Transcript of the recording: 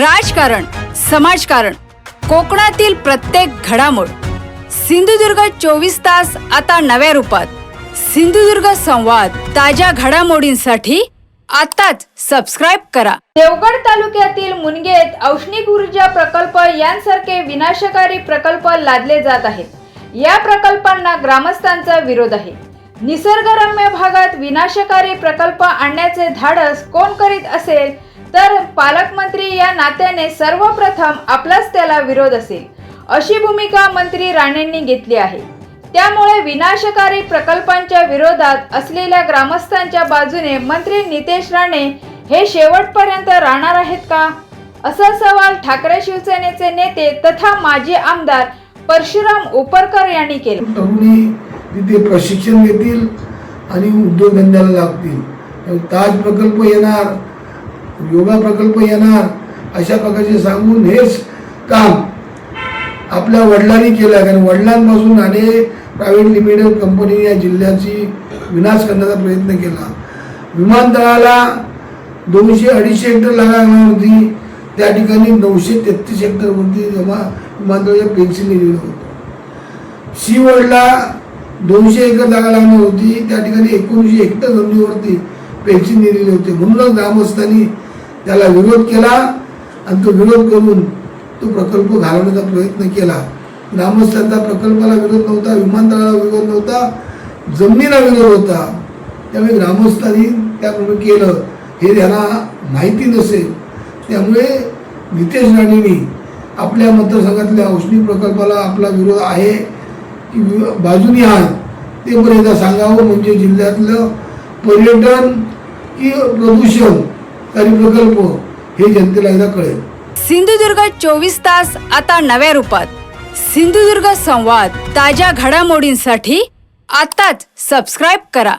राजकारण, समाजकारण, कोकणातील प्रत्येक घडामोड. सिंधुदुर्ग 24 तास आता नव्या रूपात. सिंधुदुर्ग संवाद, ताज्या घडामोडींसाठी आताच सबस्क्राइब करा. देवगड तालुक्यातील मुनगेत औष्णिक ऊर्जा प्रकल्प यांसारखे विनाशकारी प्रकल्प लादले जात आहेत. या प्रकल्पांना ग्रामस्थांचा विरोध आहे. निसर्गरम्य भागात विनाशकारी प्रकल्प आणण्याचे धाडस कोण करीत असेल तर पालकमंत्री या नात्याने सर्वप्रथम आपलाच त्याला विरोध असेल, अशी भूमिका मंत्री राणेंनी घेतली आहे. त्यामुळे विनाशकारी प्रकल्पांच्या विरोधात असलेल्या ग्रामस्थांच्या बाजूने मंत्री नितेश राणे हे शेवटपर्यंत राहणार आहेत का, असा सवाल ठाकरे शिवसेनेचे नेते तथा माजी आमदार परशुराम उपरकर यांनी केला. तरुणी तिथे प्रशिक्षण घेतील आणि उद्योगधंद्याला लागतील. ताज प्रकल्प येणार, योगा प्रकल्प येणार, अशा प्रकारचे सांगून हेच काम आपल्या वडिलांनी केलं. कारण वडिलांपासून आणि प्रायव्हेट लिमिटेड कंपनी या जिल्ह्याची विनाश करण्याचा प्रयत्न केला. विमानतळाला 200-250 हेक्टर लागणार होती, त्या ठिकाणी 933 हेक्टरवरती विमानतळाच्या पेन्सिल लिहिलं होतं. सीवडला 200 एकर जागा लागणार होती, त्या ठिकाणी 19 हेक्टर जमिनीवरती पेन्सिल लिहिलेले होते. म्हणूनच ग्रामस्थांनी त्याला विरोध केला आणि तो विरोध करून तो प्रकल्प घालवण्याचा प्रयत्न केला. ग्रामस्थांचा प्रकल्पाला विरोध नव्हता, विमानतळाला विरोध नव्हता, जमिनीला विरोध होता. त्यामुळे ग्रामस्थांनी त्याप्रमाणे केलं हे त्यांना माहिती नसेल. त्यामुळे नितेश राणेंनी आपल्या मतदारसंघातल्या औष्णिक प्रकल्पाला आपला विरोध आहे की बाजूनी आहे ते पण एकदा सांगावं, म्हणजे जिल्ह्यातलं पर्यटन की प्रदूषणकारी प्रकल्प हे जनतेला एकदा कळेल. सिंधुदुर्ग 24 तास आता नव्या रूपात. सिंधुदुर्ग संवाद, ताज्या घडामोडींसाठी आताच सबस्क्राइब करा.